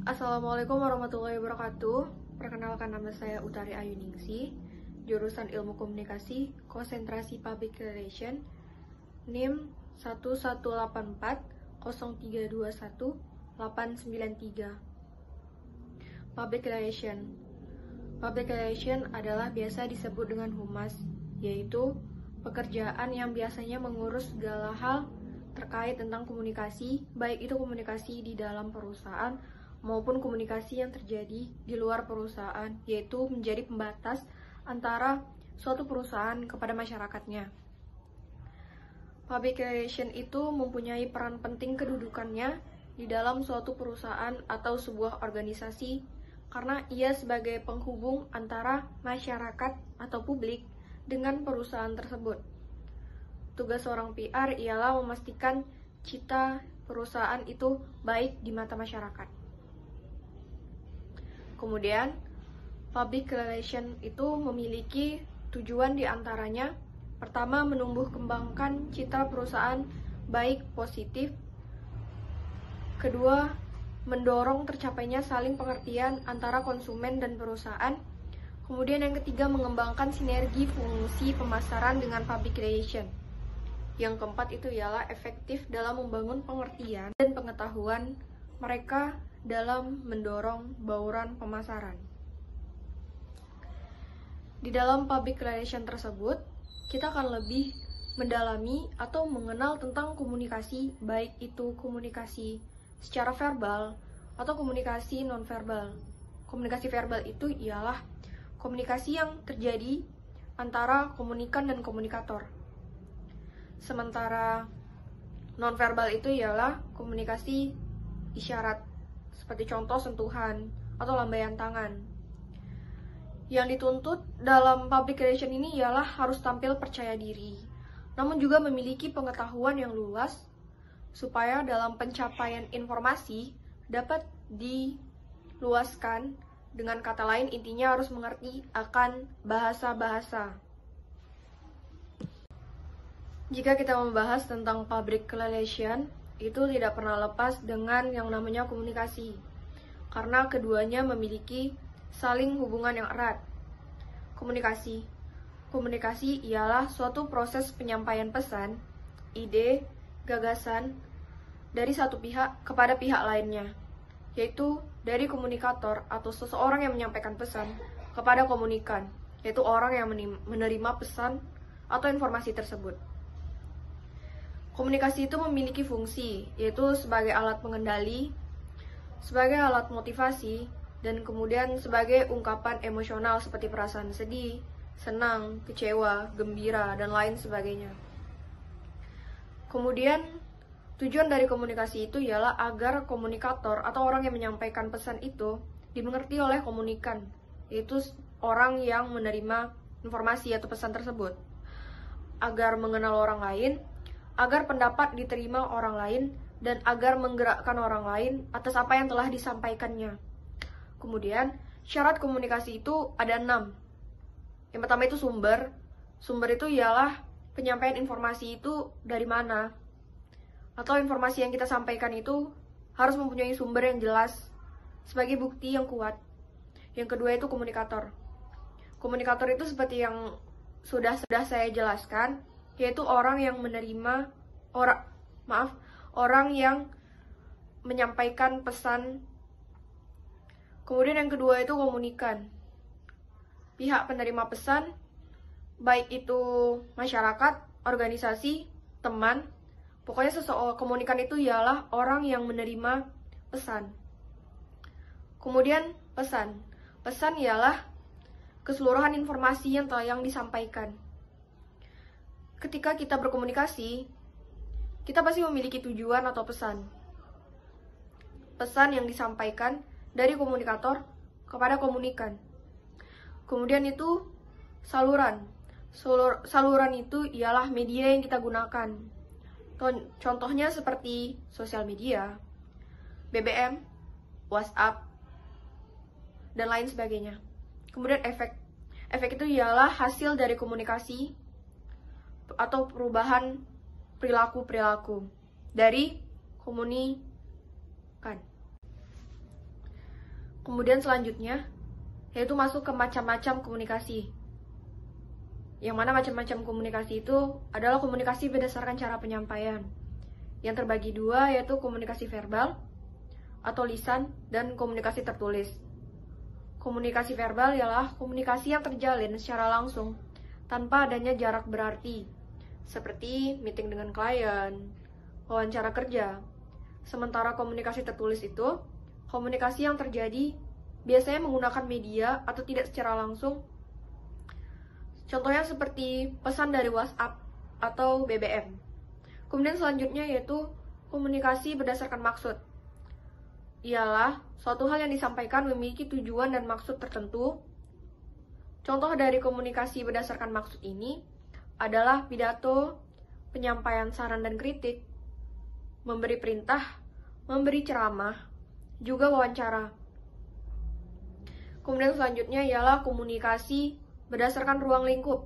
Assalamualaikum warahmatullahi wabarakatuh. Perkenalkan, nama saya Utari Ayuningsi, jurusan Ilmu Komunikasi, konsentrasi Public Relation, NIM 1184 0321 893. Public Relation. Public Relation adalah biasa disebut dengan humas, yaitu pekerjaan yang biasanya mengurus segala hal terkait tentang komunikasi, baik itu komunikasi di dalam perusahaan maupun komunikasi yang terjadi di luar perusahaan, yaitu menjadi pembatas antara suatu perusahaan kepada masyarakatnya. Public relation itu mempunyai peran penting kedudukannya di dalam suatu perusahaan atau sebuah organisasi, karena ia sebagai penghubung antara masyarakat atau publik dengan perusahaan tersebut. Tugas seorang PR ialah memastikan citra perusahaan itu baik di mata masyarakat. Kemudian, public relation itu memiliki tujuan diantaranya: pertama, menumbuh kembangkan citra perusahaan baik positif; kedua, mendorong tercapainya saling pengertian antara konsumen dan perusahaan; kemudian yang ketiga, mengembangkan sinergi fungsi pemasaran dengan public relation; yang keempat itu ialah efektif dalam membangun pengertian dan pengetahuan mereka dalam mendorong bauran pemasaran. Di dalam public relation tersebut, kita akan lebih mendalami atau mengenal tentang komunikasi, baik itu komunikasi secara verbal atau komunikasi nonverbal. Komunikasi verbal itu ialah komunikasi yang terjadi antara komunikan dan komunikator. Sementara nonverbal itu ialah komunikasi isyarat, seperti contoh sentuhan atau lambaian tangan. Yang dituntut dalam public relation ini ialah harus tampil percaya diri, namun juga memiliki pengetahuan yang luas, supaya dalam pencapaian informasi dapat diluaskan. Dengan kata lain, intinya harus mengerti akan bahasa-bahasa. Jika kita membahas tentang public relation, itu tidak pernah lepas dengan yang namanya komunikasi, karena keduanya memiliki saling hubungan yang erat. Komunikasi ialah suatu proses penyampaian pesan, ide, gagasan dari satu pihak kepada pihak lainnya, yaitu dari komunikator atau seseorang yang menyampaikan pesan kepada komunikan, yaitu orang yang menerima pesan atau informasi tersebut. Komunikasi itu memiliki fungsi, yaitu sebagai alat pengendali, sebagai alat motivasi, dan kemudian sebagai ungkapan emosional seperti perasaan sedih, senang, kecewa, gembira, dan lain sebagainya. Kemudian, tujuan dari komunikasi itu ialah agar komunikator atau orang yang menyampaikan pesan itu dimengerti oleh komunikan, yaitu orang yang menerima informasi atau pesan tersebut, agar mengenal orang lain, agar pendapat diterima orang lain, dan agar menggerakkan orang lain atas apa yang telah disampaikannya. Kemudian, syarat komunikasi itu ada 6. Yang pertama itu sumber. Sumber itu ialah penyampaian informasi itu dari mana, atau informasi yang kita sampaikan itu harus mempunyai sumber yang jelas sebagai bukti yang kuat. Yang kedua itu komunikator. Komunikator itu seperti yang sudah saya jelaskan, yaitu orang yang menerima orang yang menyampaikan pesan. Kemudian yang kedua itu komunikan. Pihak penerima pesan, baik itu masyarakat, organisasi, teman, pokoknya komunikan itu ialah orang yang menerima pesan. Kemudian pesan. Pesan ialah keseluruhan informasi yang disampaikan. Ketika kita berkomunikasi, kita pasti memiliki tujuan atau pesan. Pesan yang disampaikan dari komunikator kepada komunikan. Kemudian itu saluran. Saluran itu ialah media yang kita gunakan. Contohnya seperti sosial media, BBM, WhatsApp, dan lain sebagainya. Kemudian efek. Efek itu ialah hasil dari komunikasi atau perubahan perilaku-perilaku dari komunikan. Kemudian selanjutnya, yaitu masuk ke macam-macam komunikasi. Yang mana macam-macam komunikasi itu adalah komunikasi berdasarkan cara penyampaian. Yang terbagi dua, yaitu komunikasi verbal atau lisan dan komunikasi tertulis. Komunikasi verbal ialah komunikasi yang terjalin secara langsung tanpa adanya jarak berarti, seperti meeting dengan klien, wawancara kerja. Sementara komunikasi tertulis itu komunikasi yang terjadi biasanya menggunakan media atau tidak secara langsung. Contohnya seperti pesan dari WhatsApp atau BBM. Kemudian selanjutnya yaitu komunikasi berdasarkan maksud. Ialah suatu hal yang disampaikan memiliki tujuan dan maksud tertentu. Contoh dari komunikasi berdasarkan maksud ini adalah pidato, penyampaian saran dan kritik, memberi perintah, memberi ceramah, juga wawancara. Kemudian selanjutnya ialah komunikasi berdasarkan ruang lingkup.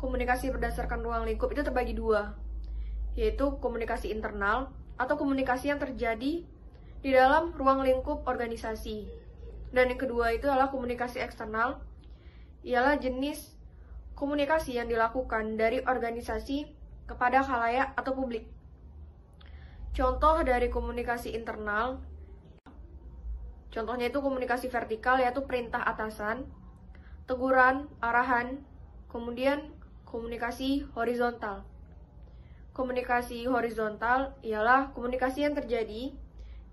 Komunikasi berdasarkan ruang lingkup itu terbagi dua, yaitu komunikasi internal atau komunikasi yang terjadi di dalam ruang lingkup organisasi. Dan yang kedua itu adalah komunikasi eksternal, ialah jenis komunikasi yang dilakukan dari organisasi kepada khalayak atau publik. Contoh dari komunikasi internal, contohnya itu komunikasi vertikal, yaitu perintah atasan, teguran, arahan, kemudian komunikasi horizontal. Komunikasi horizontal ialah komunikasi yang terjadi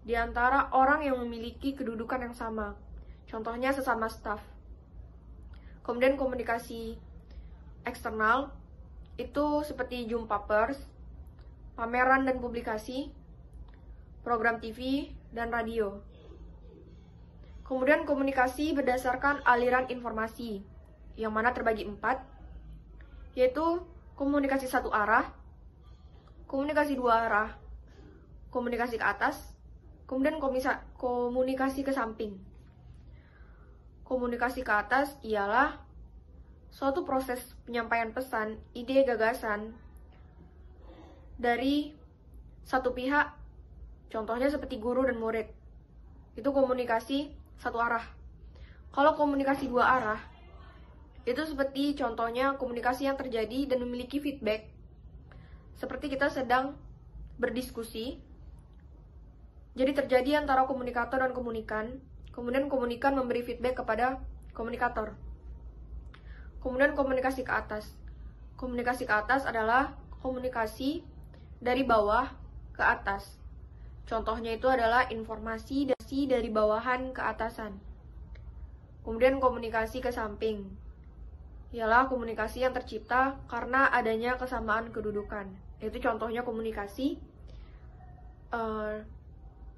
di antara orang yang memiliki kedudukan yang sama, contohnya sesama staf. Kemudian komunikasi eksternal itu seperti jumpa pers, pameran dan publikasi, program TV, dan radio. Kemudian komunikasi berdasarkan aliran informasi, yang mana terbagi 4, yaitu komunikasi satu arah, komunikasi dua arah, komunikasi ke atas, kemudian komunikasi ke samping. Komunikasi ke atas ialah suatu proses penyampaian pesan, ide, gagasan dari satu pihak, contohnya seperti guru dan murid. Itu komunikasi satu arah. Kalau komunikasi dua arah, itu seperti contohnya komunikasi yang terjadi dan memiliki feedback. Seperti kita sedang berdiskusi, jadi terjadi antara komunikator dan komunikan, kemudian komunikan memberi feedback kepada komunikator. Kemudian komunikasi ke atas. Komunikasi ke atas adalah komunikasi dari bawah ke atas. Contohnya itu adalah informasi dari bawahan ke atasan. Kemudian komunikasi ke samping, ialah komunikasi yang tercipta karena adanya kesamaan kedudukan. Itu contohnya komunikasi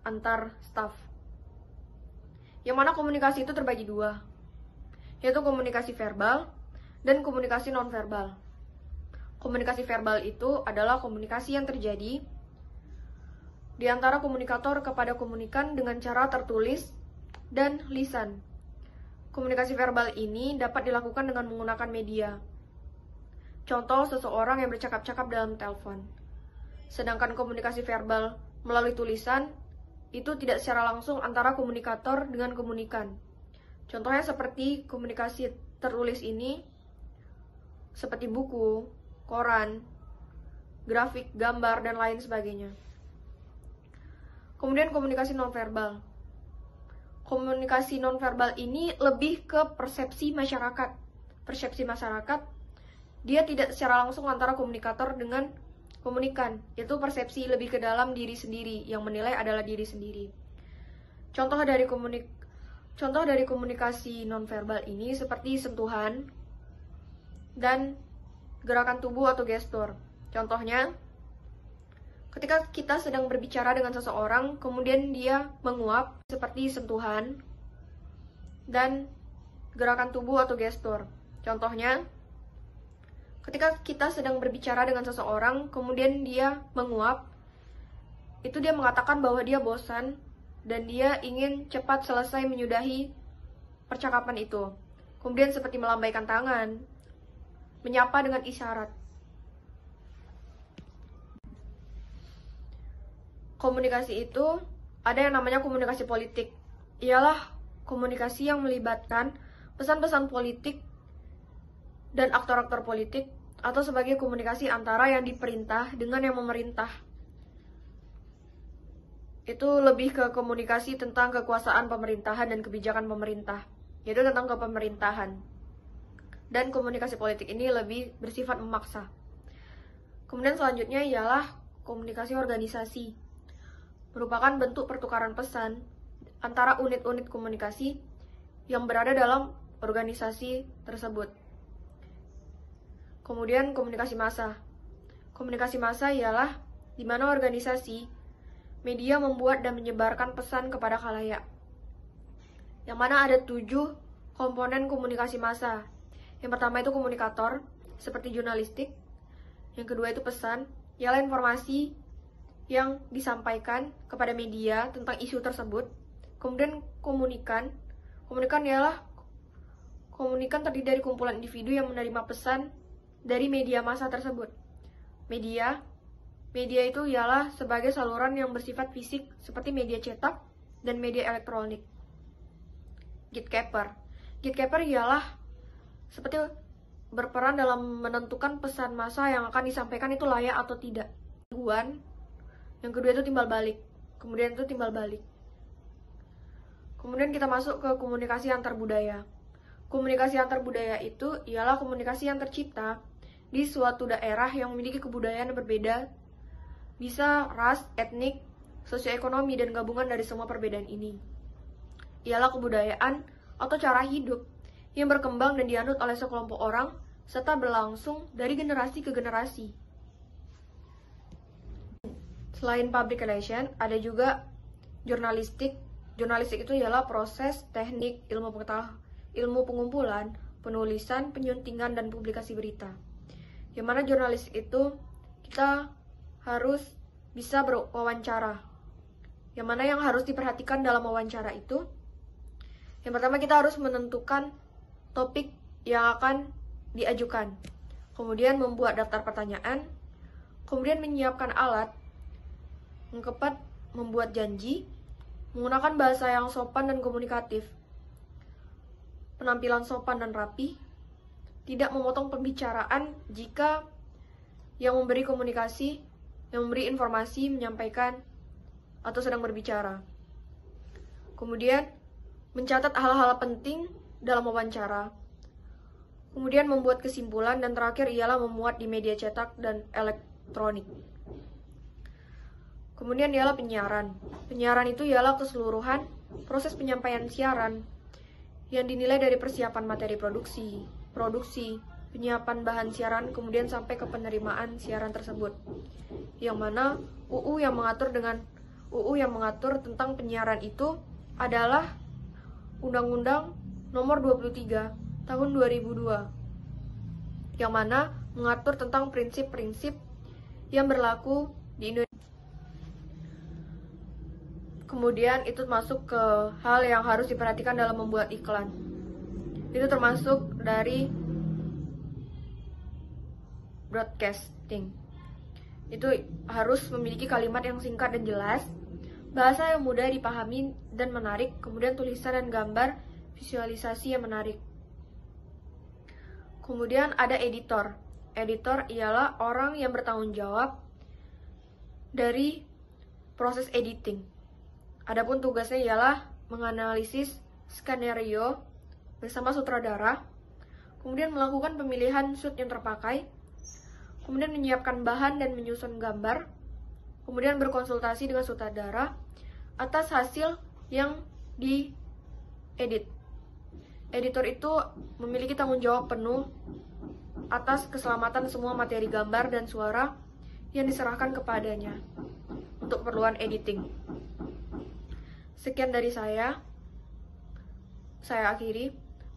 antar staf. Yang mana komunikasi itu terbagi dua, yaitu komunikasi verbal dan komunikasi nonverbal. Komunikasi verbal itu adalah komunikasi yang terjadi di antara komunikator kepada komunikan dengan cara tertulis dan lisan. Komunikasi verbal ini dapat dilakukan dengan menggunakan media. Contoh, seseorang yang bercakap-cakap dalam telepon. Sedangkan komunikasi verbal melalui tulisan itu tidak secara langsung antara komunikator dengan komunikan. Contohnya seperti komunikasi tertulis ini, seperti buku, koran, grafik, gambar, dan lain sebagainya. Kemudian komunikasi nonverbal. Komunikasi nonverbal ini lebih ke persepsi masyarakat. Persepsi masyarakat, dia tidak secara langsung antara komunikator dengan komunikan. Itu persepsi lebih ke dalam diri sendiri, yang menilai adalah diri sendiri. Contoh dari komunikasi nonverbal ini seperti sentuhan dan gerakan tubuh atau gestur. Contohnya, ketika kita sedang berbicara dengan seseorang, kemudian dia menguap seperti sentuhan dan gerakan tubuh atau gestur. Contohnya, ketika kita sedang berbicara dengan seseorang, kemudian dia menguap, itu dia mengatakan bahwa dia bosan dan dia ingin cepat selesai menyudahi percakapan itu. Kemudian seperti melambaikan tangan, menyapa dengan isyarat. Komunikasi itu ada yang namanya komunikasi politik. Ialah komunikasi yang melibatkan pesan-pesan politik dan aktor-aktor politik, atau sebagai komunikasi antara yang diperintah dengan yang memerintah. Itu lebih ke komunikasi tentang kekuasaan pemerintahan dan kebijakan pemerintah, yaitu tentang kepemerintahan. Dan komunikasi politik ini lebih bersifat memaksa. Kemudian selanjutnya ialah komunikasi organisasi, merupakan bentuk pertukaran pesan antara unit-unit komunikasi yang berada dalam organisasi tersebut. Kemudian komunikasi massa. Komunikasi massa ialah di mana organisasi media membuat dan menyebarkan pesan kepada khalayak. Yang mana ada 7 komponen komunikasi massa. Yang pertama itu komunikator, seperti jurnalistik. Yang kedua itu pesan, ialah informasi yang disampaikan kepada media tentang isu tersebut. Kemudian komunikan. Komunikan ialah komunikan terdiri dari kumpulan individu yang menerima pesan dari media massa tersebut. Media itu ialah sebagai saluran yang bersifat fisik seperti media cetak dan media elektronik. Gatekeeper ialah seperti berperan dalam menentukan pesan massa yang akan disampaikan itu layak atau tidak. Yang kedua itu timbal balik. Kemudian itu timbal balik. Kemudian kita masuk ke komunikasi antar budaya. Komunikasi antar budaya itu ialah komunikasi yang tercipta di suatu daerah yang memiliki kebudayaan yang berbeda, bisa ras, etnik, sosioekonomi, dan gabungan dari semua perbedaan ini. Ialah kebudayaan atau cara hidup yang berkembang dan dianut oleh sekelompok orang serta berlangsung dari generasi ke generasi. Selain public relation, ada juga jurnalistik. Jurnalistik itu ialah proses teknik ilmu pengumpulan, penulisan, penyuntingan, dan publikasi berita. Yang mana jurnalistik itu kita harus bisa berwawancara. Yang mana yang harus diperhatikan dalam wawancara itu, yang pertama kita harus menentukan topik yang akan diajukan, kemudian membuat daftar pertanyaan, kemudian menyiapkan alat, keempat membuat janji, menggunakan bahasa yang sopan dan komunikatif, penampilan sopan dan rapi, tidak memotong pembicaraan jika yang memberi komunikasi, yang memberi informasi, menyampaikan, atau sedang berbicara. Kemudian, mencatat hal-hal penting dalam wawancara. Kemudian membuat kesimpulan, dan terakhir ialah memuat di media cetak dan elektronik. Kemudian ialah penyiaran. Penyiaran itu ialah keseluruhan proses penyampaian siaran yang dinilai dari persiapan materi produksi, penyiapan bahan siaran, kemudian sampai ke penerimaan siaran tersebut. Yang mana UU yang mengatur tentang penyiaran itu adalah Undang-Undang Nomor 23 Tahun 2002, yang mana mengatur tentang prinsip-prinsip yang berlaku di Indonesia. Kemudian itu masuk ke hal yang harus diperhatikan dalam membuat iklan. Itu termasuk dari broadcasting. Itu harus memiliki kalimat yang singkat dan jelas, bahasa yang mudah dipahami dan menarik, kemudian tulisan dan gambar visualisasi yang menarik. Kemudian ada editor. Editor ialah orang yang bertanggung jawab dari proses editing. Adapun tugasnya ialah menganalisis skenario bersama sutradara, kemudian melakukan pemilihan shoot yang terpakai, kemudian menyiapkan bahan dan menyusun gambar, kemudian berkonsultasi dengan sutradara atas hasil yang diedit. Editor itu memiliki tanggung jawab penuh atas keselamatan semua materi gambar dan suara yang diserahkan kepadanya untuk keperluan editing. Sekian dari saya akhiri.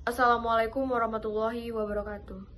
Assalamualaikum warahmatullahi wabarakatuh.